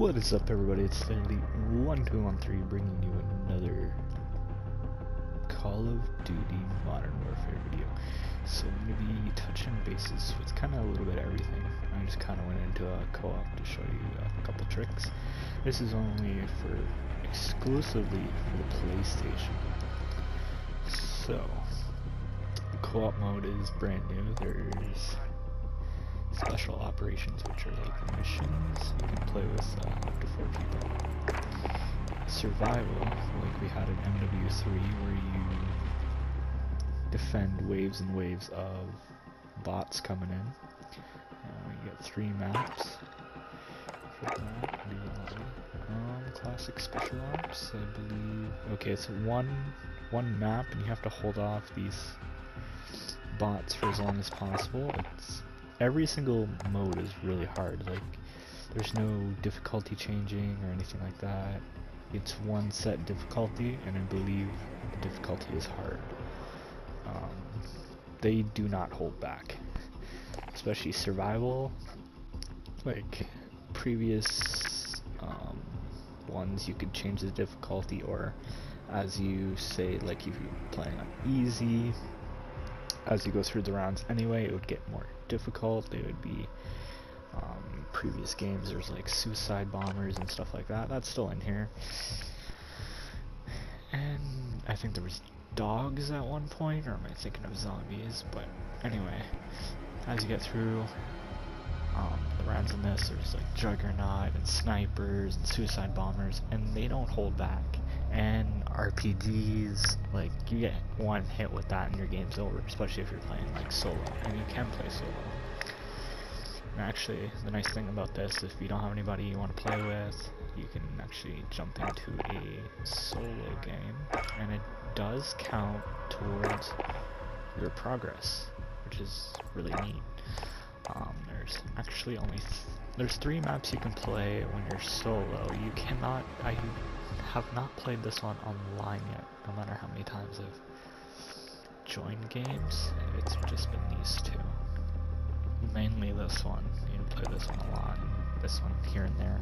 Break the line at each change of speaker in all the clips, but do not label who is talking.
What is up, everybody? It's Elite1213 bringing you another Call of Duty Modern Warfare video. So I'm going to be touching bases with kind of a little bit of everything. I just kind of went into a co-op to show you a couple tricks. This is only exclusively for the PlayStation. So, the co-op mode is brand new. There's special operations, which are like missions. You can play with up to 4 people. Survival, like we had in MW3, where you defend waves and waves of bots coming in. You get 3 maps for that. Classic special ops, I believe. Okay, it's one map, and you have to hold off these bots for as long as possible. Every single mode is really hard. Like, there's no difficulty changing or anything like that. It's one set difficulty, and I believe the difficulty is hard. They do not hold back, especially survival. Like previous ones, you could change the difficulty, or as you say, like if you're playing on easy, as you go through the rounds anyway, it would get more difficult. They would be previous games, there's like suicide bombers and stuff like that. That's still in here. And I think there was dogs at one point, or am I thinking of zombies? But anyway, as you get through the rounds in this, there's like Juggernaut and snipers and suicide bombers, and they don't hold back. And RPGs, like, you get one hit with that and your game's over, especially if you're playing like solo, and you can play solo. And actually, the nice thing about this, if you don't have anybody you want to play with, you can actually jump into a solo game, and it does count towards your progress, which is really neat. There's actually only there's 3 maps you can play when you're solo. You cannot. I have not played this one online yet, no matter how many times I've joined games. It's just been these 2. Mainly this one. You can play this one a lot, this one here and there.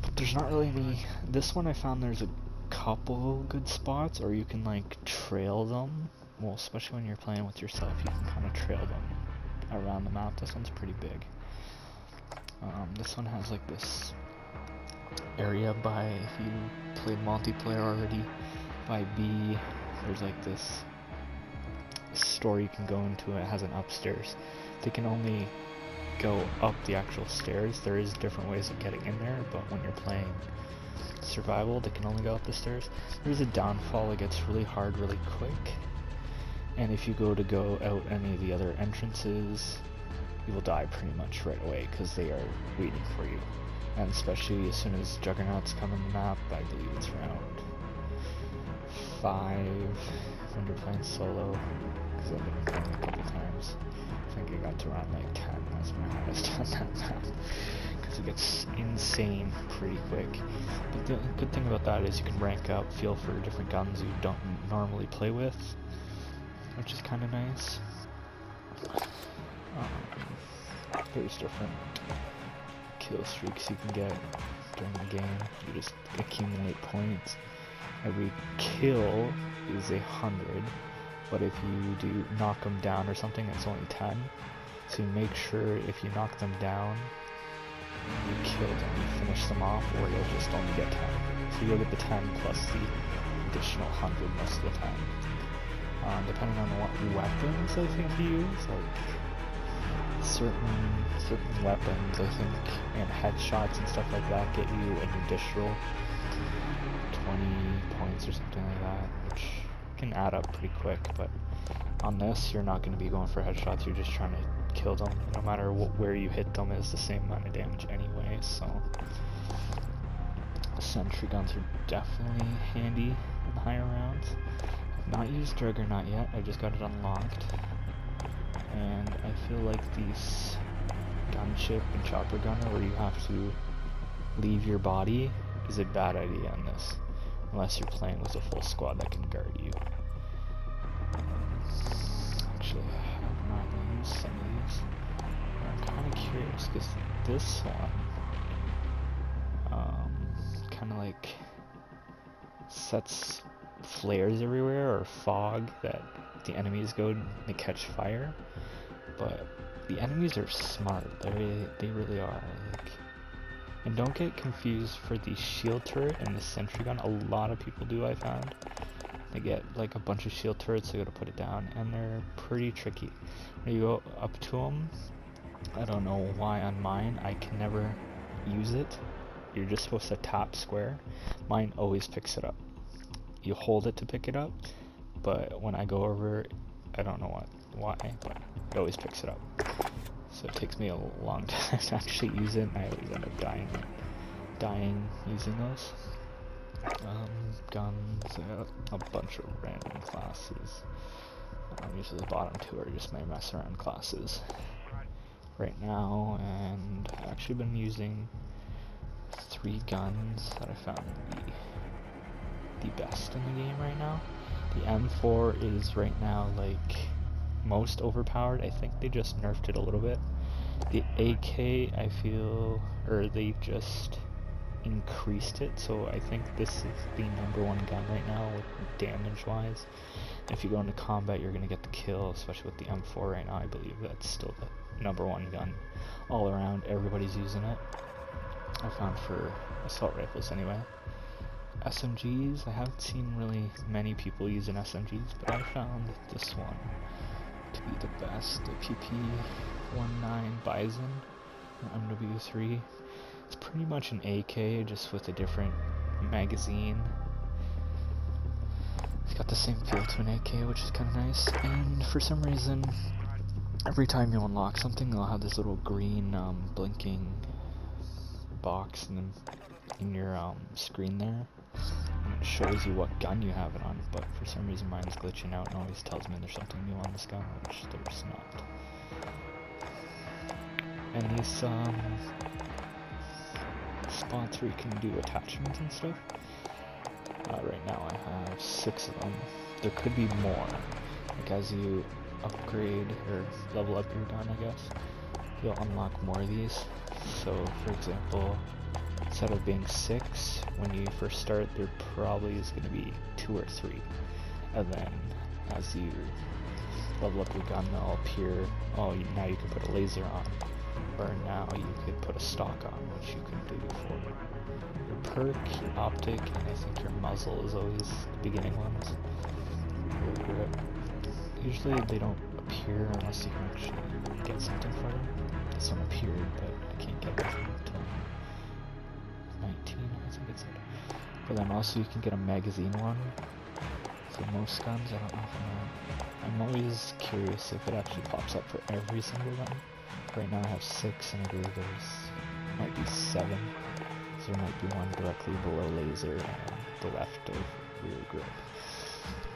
But there's not really any. This one I found there's a couple good spots, or you can like trail them. Well, especially when you're playing with yourself, you can kind of trail them around the map. This one's pretty big. This one has like this area by, if you played multiplayer already, by B, there's like this store you can go into. It has an upstairs. They can only go up the actual stairs. There is different ways of getting in there, but when you're playing survival, they can only go up the stairs. There's a downfall. It gets really hard really quick, and if you go out any of the other entrances, you will die pretty much right away, because they are waiting for you. And especially as soon as Juggernauts come in the map, I believe it's round 5 when you're playing solo, because I've been playing a couple times. I think I got to round like 10, that's my highest on that map, because it gets insane pretty quick. But the good thing about that is you can rank up, feel for different guns you don't normally play with, which is kind of nice. There's different kill streaks you can get during the game. You just accumulate points. Every kill is 100, but if you do knock them down or something, it's only 10. So you make sure if you knock them down, you kill them, you finish them off, or you'll just only get 10. So you'll get the 10 plus the additional 100 most of the time. Depending on what weapons I think you use, like certain weapons, I think, and headshots and stuff like that get you an additional 20 points or something like that, which can add up pretty quick. But on this, you're not going to be going for headshots, you're just trying to kill them. No matter where you hit them is the same amount of damage anyway, so sentry guns are definitely handy in the higher rounds. I've not used Juggernaut yet, I just got it unlocked. And I feel like these gunship and chopper gunner, where you have to leave your body, is a bad idea in this, unless you're playing with a full squad that can guard you. Actually, I have not used some of these. I'm kind of curious, because this one like sets flares everywhere or fog that the enemies go and they catch fire. But the enemies are smart. They really are. Like, and don't get confused for the shield turret and the sentry gun. A lot of people do, I found. They get like a bunch of shield turrets, they gotta put it down, and they're pretty tricky. When you go up to them, I don't know why on mine I can never use it. You're just supposed to tap square. Mine always picks it up. You hold it to pick it up, but when I go over, I don't know why, but it always picks it up. So it takes me a long time to actually use it, and I always end up dying using those. Guns, I got a bunch of random classes. Usually the bottom two are just my mess around classes right now, and I've actually been using 3 guns that I found the best in the game right now. The M4 is right now like most overpowered. I think they just nerfed it a little bit. The AK, I feel, or they just increased it, so I think this is the #1 gun right now with damage wise. If you go into combat, you're gonna get the kill, especially with the M4 right now. I believe that's still the #1 gun all around. Everybody's using it, I found, for assault rifles anyway. SMGs, I haven't seen really many people using SMGs, but I found this one to be the best, the PP-19 Bison MW3. It's pretty much an AK, just with a different magazine. It's got the same feel to an AK, which is kind of nice. And for some reason, every time you unlock something, they'll have this little green blinking box in your screen there. And it shows you what gun you have it on, but for some reason mine's glitching out and always tells me there's something new on this gun, which there's not. And these spots where you can do attachments and stuff. Right now I have 6 of them. There could be more. Like as you upgrade or level up your gun, I guess, you'll unlock more of these. So for example, instead of being 6 when you first start, there probably is going to be 2 or 3. And then as you level up your gun, they'll appear, oh, now you can put a laser on. Or now you could put a stock on, which you can do for your perk, your optic, and I think your muzzle is always the beginning ones. Your grip. Usually they don't appear unless you can actually get something for them. This one appeared, but I can't get it until 19, I think it said. But then also you can get a magazine one. So most guns, I don't know if I'm always curious if it actually pops up for every single gun. Right now I have 6, and I believe might be 7. So there might be one directly below laser and the left of rear grip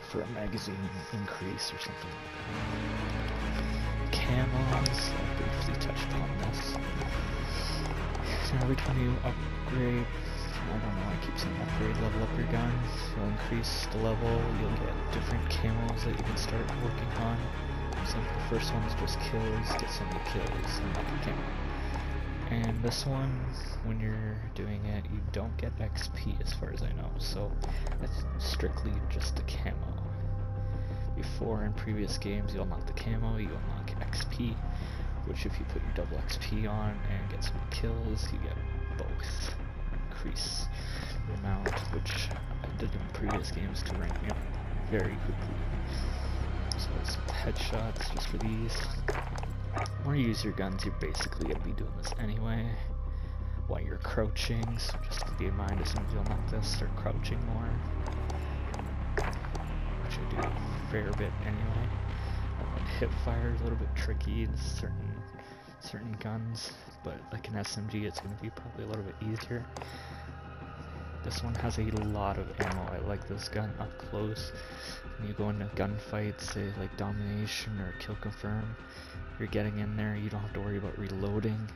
for a magazine increase or something. Camos, I briefly touched upon this. So every time you upgrade, I don't know, I keep saying upgrade, level up your guns, you'll increase the level, you'll get different camos that you can start working on. So the first one is just kills, get so many kills, and like a camo. And this one, when you're doing it, you don't get XP as far as I know, so it's strictly just the camo. Before, in previous games, you unlock the camo, you unlock XP, which if you put your double XP on and get some kills, you get both. Increase the amount, which I did in previous games to rank me up very quickly. So some headshots just for these. The more you use your guns, you're basically going to be doing this anyway while you're crouching, so just to be in mind as soon as you unlock this, start crouching more, which I do a fair bit anyway. Hip fire is a little bit tricky in certain guns, but like an SMG it's going to be probably a little bit easier. This one has a lot of ammo. I like this gun up close. When you go into gunfights, say like domination or kill confirm, you're getting in there, you don't have to worry about reloading.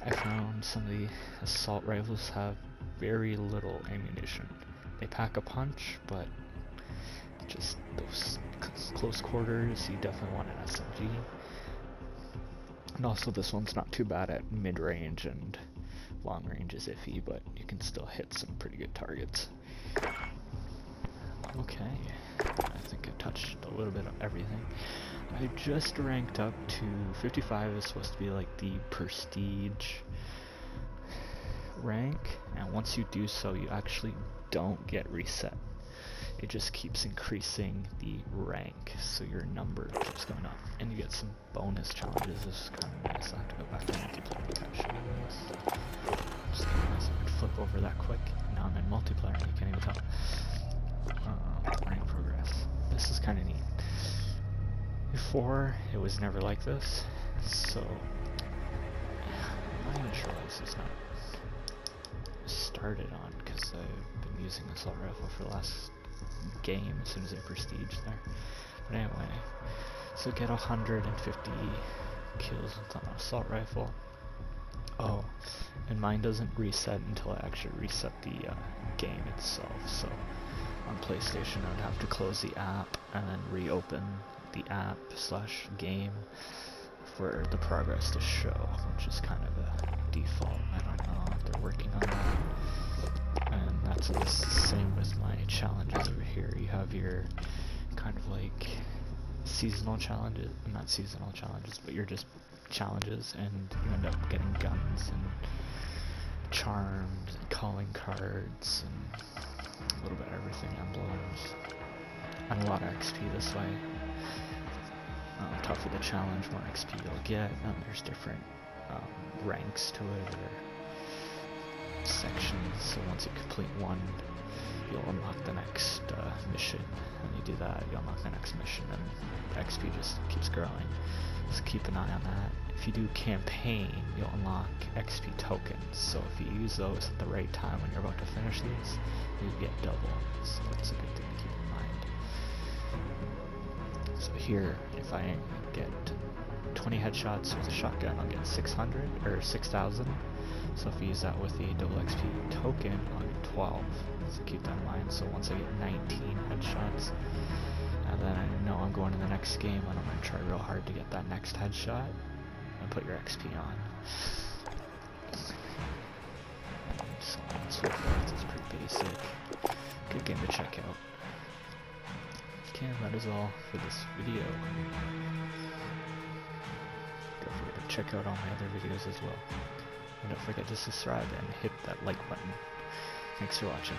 I found some of the assault rifles have very little ammunition. They pack a punch, but just those close quarters, you definitely want an SMG. And also this one's not too bad at mid-range and long range is iffy, but you can still hit some pretty good targets. Okay, I think I touched a little bit of everything. I just ranked up to 55. Is supposed to be like the prestige rank, and once you do so, you actually don't get reset. It just keeps increasing the rank, so your number keeps going up, and you get some bonus challenges. This is kind of nice. I have to go back to multiplayer to catch this. Just kind of nice. I could flip over that quick. Now I'm in multiplayer, and you can't even tell. Rank progress. This is kind of neat. Before, it was never like this, so I'm not even sure why this is not started on, because I've been using assault rifle for the last game as soon as I prestige there. But anyway, so get 150 kills with an assault rifle. Oh, and mine doesn't reset until I actually reset the game itself, so on PlayStation I would have to close the app and then reopen the app / game for the progress to show, which is kind of a default. I don't know if they're working on that. And that's the same with my challenges over here. You have your kind of like seasonal challenges, not seasonal challenges, but you're just challenges, and you end up getting guns and charms and calling cards and a little bit of everything, emblems, and a lot of XP this way. Tougher the challenge, more XP you'll get, and there's different ranks to it, or sections, so once you complete one, you'll unlock the next mission. When you do that, you unlock the next mission, and XP just keeps growing, so keep an eye on that. If you do campaign, you'll unlock XP tokens, so if you use those at the right time when you're about to finish these, you get double, so that's a good thing to keep in mind. So here, if I get 20 headshots with a shotgun, I'll get 600 or 6,000. So if you use that with the double XP token, I'll get 12. So keep that in mind. So once I get 19 headshots, and then I know I'm going to the next game, and I'm going to try real hard to get that next headshot and put your XP on. So on and so forth. It's pretty basic. Good game to check out. Okay, that is all for this video. Don't forget to check out all my other videos as well. And don't forget to subscribe and hit that like button. Thanks for watching.